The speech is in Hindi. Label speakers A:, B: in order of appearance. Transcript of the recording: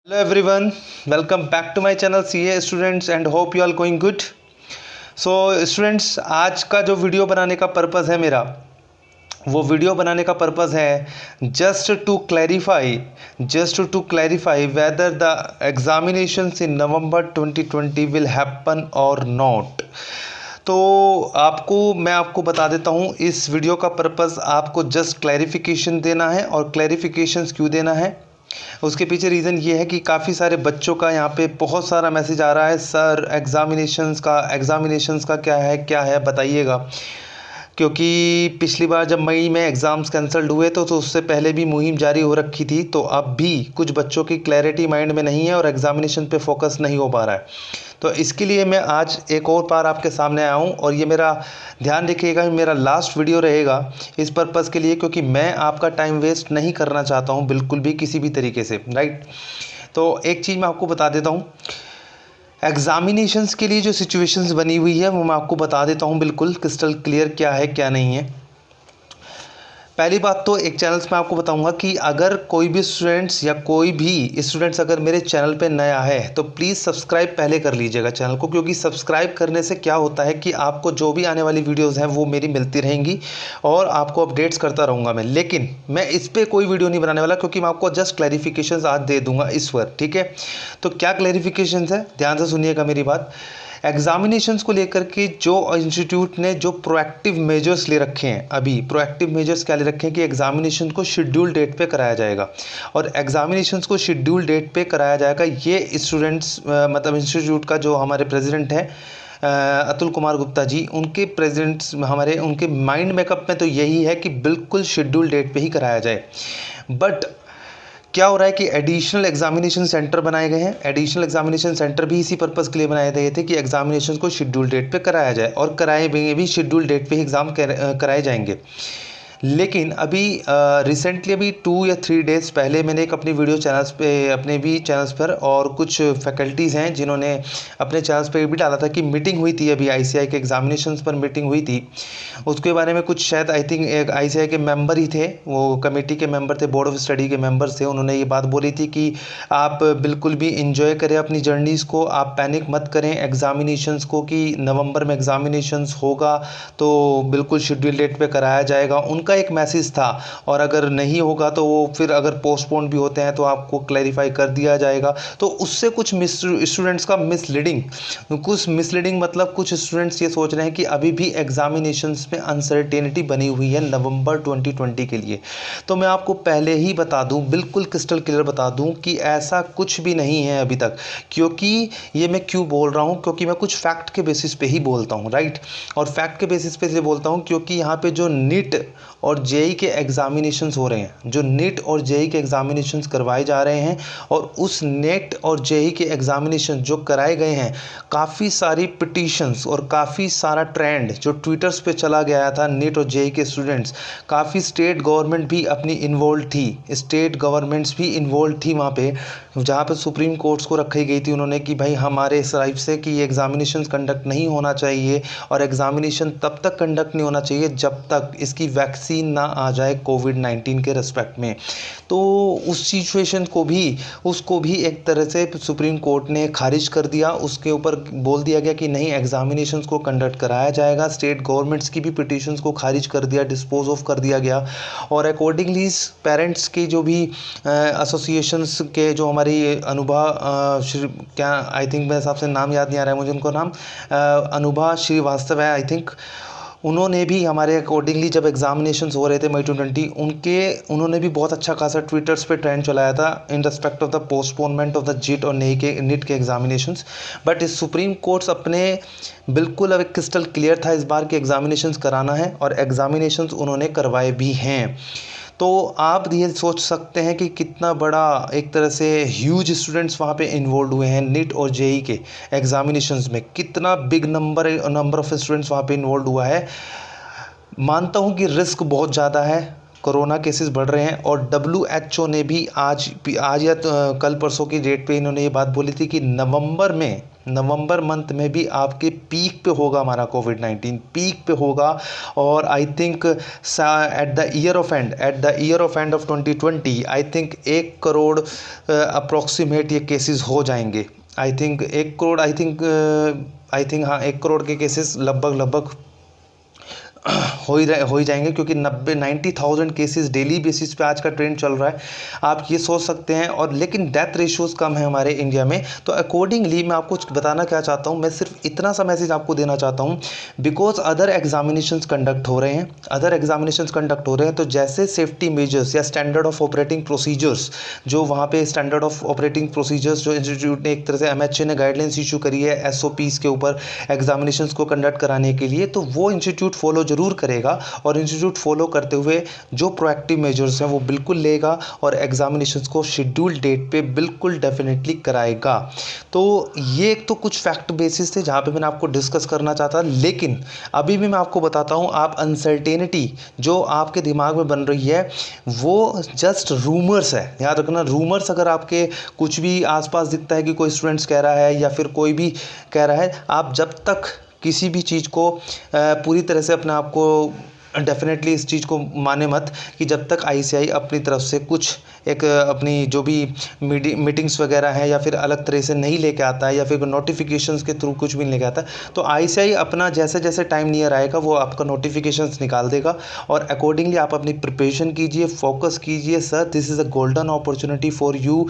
A: Hello everyone, welcome back to my channel CA Students and hope you all going good. So students, आज का जो वीडियो बनाने का पर्पज़ है मेरा, वो वीडियो बनाने का पर्पज़ है just to clarify whether the examinations in November 2020 will happen और नॉट। तो मैं आपको बता देता हूँ, इस वीडियो का पर्पज़ आपको जस्ट क्लैरिफिकेशन देना है। और क्लैरिफिकेशंस क्यों देना है, उसके पीछे रीज़न ये है कि काफ़ी सारे बच्चों का यहाँ पे बहुत सारा मैसेज आ रहा है, सर एग्ज़ामिनेशंस का क्या है बताइएगा। क्योंकि पिछली बार जब मई में एग्ज़ाम्स कैंसल्ड हुए तो उससे पहले भी मुहिम जारी हो रखी थी। तो अब भी कुछ बच्चों की क्लैरिटी माइंड में नहीं है और एग्ज़ामिनेशन पे फोकस नहीं हो पा रहा है। तो इसके लिए मैं आज एक और बार आपके सामने आया हूँ। और ये मेरा ध्यान रखिएगा, मेरा लास्ट वीडियो रहेगा इस पर्पज़ के लिए, क्योंकि मैं आपका टाइम वेस्ट नहीं करना चाहता हूँ बिल्कुल भी किसी भी तरीके से, राइट। तो एक चीज़ मैं आपको बता देता हूँ, एग्ज़ामिनेशंस के लिए जो सिचुएशंस बनी हुई है वो मैं आपको बता देता हूँ बिल्कुल क्रिस्टल क्लियर क्या है क्या नहीं है। पहली बात तो एक चैनल्स में आपको बताऊंगा कि अगर कोई भी स्टूडेंट्स अगर मेरे चैनल पे नया है तो प्लीज़ सब्सक्राइब पहले कर लीजिएगा चैनल को, क्योंकि सब्सक्राइब करने से क्या होता है कि आपको जो भी आने वाली वीडियोस हैं वो मेरी मिलती रहेंगी और आपको अपडेट्स करता रहूँगा मैं। लेकिन मैं इस पर कोई वीडियो नहीं बनाने वाला, क्योंकि मैं आपको जस्ट क्लैरिफिकेशन आज दे दूँगा इस पर, ठीक है। तो क्या क्लैरिफिकेशन है, ध्यान से सुनिएगा मेरी बात। एग्जामिनेशंस को लेकर के जो इंस्टीट्यूट ने जो प्रोएक्टिव मेजर्स ले रखे हैं, अभी प्रोएक्टिव मेजर्स क्या ले रखे हैं कि एग्जामिनेशन को शेड्यूल डेट पे कराया जाएगा। और एग्जामिनेशंस को शेड्यूल डेट पे कराया जाएगा, ये स्टूडेंट्स मतलब इंस्टीट्यूट का जो हमारे प्रेसिडेंट हैं अतुल कुमार गुप्ता जी, उनके माइंड मेकअप में तो यही है कि बिल्कुल शेड्यूल डेट पे ही कराया जाए। बट क्या हो रहा है कि एडिशनल एग्जामिनेशन सेंटर बनाए गए हैं। एडिशनल एग्जामिनेशन सेंटर भी इसी पर्पज़ के लिए बनाए गए थे कि एग्जामिनेशन को शेड्यूल डेट पे कराया जाए, और कराए भी शेड्यूल डेट पे ही एग्ज़ाम कराए जाएंगे। लेकिन अभी रिसेंटली अभी 2 या 3 डेज़ पहले मैंने एक अपनी वीडियो चैनल्स पे, अपने भी चैनल्स पर, और कुछ फैकल्टीज़ हैं जिन्होंने अपने चैनल्स पे भी डाला था कि मीटिंग हुई थी, अभी आईसीआई के एग्जामिनेशंस पर मीटिंग हुई थी। उसके बारे में कुछ शायद आई थिंक एक आईसीआई के मेंबर ही थे, वो कमेटी के मेंबर थे, बोर्ड ऑफ स्टडी के मेंबर्स थे। उन्होंने ये बात बोली थी कि आप बिल्कुल भी इंजॉय करें अपनी जर्नीज़ को, आप पैनिक मत करें एग्जामिनेशंस को, कि नवंबर में एग्जामिनेशंस होगा तो बिल्कुल शेड्यूल डेट पे कराया जाएगा, उनका एक मैसेज था। और अगर नहीं होगा तो वो फिर अगर पोस्टपोन भी होते हैं तो आपको क्लैरिफाई कर दिया जाएगा। तो उससे कुछ स्टूडेंट्स का मिसलीडिंग मतलब कुछ स्टूडेंट्स ये सोच रहे हैं कि अभी भी एग्जामिनेशंस में अनसर्टेनिटी बनी हुई है नवंबर 2020 के लिए। तो मैं आपको पहले ही बता दूं, बिल्कुल क्रिस्टल क्लियर बता दूं कि ऐसा कुछ भी नहीं है अभी तक। क्योंकि ये मैं क्यों बोल रहा हूं, क्योंकि मैं कुछ फैक्ट के बेसिस पे ही बोलता हूं, राइट। और फैक्ट के बेसिस पे इसलिए बोलता हूं क्योंकि यहाँ पे जो नीट और जेई के एग्जामिनेशंस हो रहे हैं, जो नीट और जेई के एग्जामिनेशंस करवाए जा रहे हैं, और उस नेट और जेई के एग्जामिनेशन जो कराए गए हैं, काफ़ी सारी पिटीशंस और काफ़ी सारा ट्रेंड जो ट्विटर्स पे चला गया था नीट और जेई के स्टूडेंट्स, काफ़ी स्टेट गवर्नमेंट भी अपनी इन्वॉल्व थी, स्टेट गवर्नमेंट्स भी इन्वॉल्व थी वहाँ पे, जहाँ पे सुप्रीम कोर्ट्स को रखी गई थी उन्होंने कि भाई हमारे इस राइट से कि ये एग्जामिनेशन कंडक्ट नहीं होना चाहिए, और एग्जामिनेशन तब तक कंडक्ट नहीं होना चाहिए जब तक इसकी वैक्सीन ना आ जाए कोविड-19 के रिस्पेक्ट में। तो उस सिचुएशन को भी एक तरह से सुप्रीम कोर्ट ने खारिज कर दिया। उसके ऊपर बोल दिया गया कि नहीं, एग्जामिनेशंस को कंडक्ट कराया जाएगा। स्टेट गवर्नमेंट्स की भी पिटीशंस को खारिज कर दिया, डिस्पोज ऑफ कर दिया गया। और अकॉर्डिंगली पेरेंट्स के जो भी एसोसिएशंस के जो हमारी अनुभा क्या, आई थिंक मेरे हिसाब से नाम याद नहीं आ रहा है मुझे उनको नाम, अनुभा श्रीवास्तव है आई थिंक, उन्होंने भी हमारे अकॉर्डिंगली जब एग्जामिनेशंस हो रहे थे मई 2020 उन्होंने भी बहुत अच्छा खासा ट्विटर्स पे ट्रेंड चलाया था in respect of the postponement of the JEE और नीट के एग्जामिनेशंस। बट इस सुप्रीम कोर्ट्स अपने बिल्कुल अब क्रिस्टल क्लियर था इस बार के एग्जामिनेशंस कराना है, और एग्जामिनेशंस उन्होंने करवाए भी हैं। तो आप ये सोच सकते हैं कि कितना बड़ा एक तरह से ह्यूज स्टूडेंट्स वहाँ पे इन्वॉल्व हुए हैं नीट और जेई के एग्जामिनेशंस में, कितना बिग नंबर ऑफ स्टूडेंट्स वहाँ पे इन्वॉल्व हुआ है। मानता हूँ कि रिस्क बहुत ज़्यादा है, कोरोना केसेस बढ़ रहे हैं, और WHO ने भी आज या कल परसों की डेट पे इन्होंने ये बात बोली थी कि नवंबर में नवंबर मंथ में भी आपके पीक पे होगा हमारा कोविड-19, पीक पे होगा। और I think at the year of end of 2020 I think 1 crore approximate ये केसेस हो जाएंगे। I think 1 crore, I think हाँ 1 करोड़ के केसेस लगभग हो ही जाएंगे, क्योंकि 90,000 केसेस डेली बेसिस पे आज का ट्रेंड चल रहा है, आप ये सोच सकते हैं। और लेकिन डेथ रेशियोज़ कम है हमारे इंडिया में। तो अकॉर्डिंगली मैं आपको बताना क्या चाहता हूँ, मैं सिर्फ इतना सा मैसेज आपको देना चाहता हूँ, बिकॉज अदर एग्जामिनेशंस कंडक्ट हो रहे हैं, तो जैसे सेफ्टी मेजर्स या स्टैंडर्ड ऑफ ऑपरेटिंग प्रोसीजर्स, जो वहाँ पे स्टैंडर्ड ऑफ ऑपरेटिंग प्रोसीजर्स जो इंस्टीट्यूट ने एक तरह से MHA ने गाइडलाइंस इशू करी है SOPs के ऊपर एग्जामिनेशंस को कंडक्ट कराने के लिए, तो वो इंस्टीट्यूट फॉलो जरूर करेगा। और इंस्टीट्यूट फॉलो करते हुए जो प्रोएक्टिव मेजर्स हैं वो बिल्कुल लेगा और एग्जामिनेशंस को शेड्यूल डेट पे बिल्कुल डेफिनेटली कराएगा। तो ये एक तो कुछ फैक्ट बेसिस थे जहाँ पे मैंने आपको डिस्कस करना चाहता, लेकिन अभी भी मैं आपको बताता हूँ, आप अनसर्टेनिटी जो आपके दिमाग में बन रही है वो जस्ट रूमर्स है। याद रखना, रूमर्स अगर आपके कुछ भी आसपास दिखता है कि कोई स्टूडेंट्स कह रहा है या फिर कोई भी कह रहा है, आप जब तक किसी भी चीज़ को पूरी तरह से अपने आप को डेफिनेटली इस चीज़ को माने मत कि जब तक ICI अपनी तरफ से कुछ एक अपनी जो भी मीटिंग्स वगैरह हैं या फिर अलग तरह से नहीं लेके आता है या फिर नोटिफिकेशंस के थ्रू कुछ भी नहीं लेके आता, तो ICI अपना जैसे जैसे टाइम नियर आएगा वो आपका नोटिफिकेशंस निकाल देगा। और अकॉर्डिंगली आप अपनी प्रिपरेशन कीजिए, फोकस कीजिए। Sir, this is a golden opportunity for you.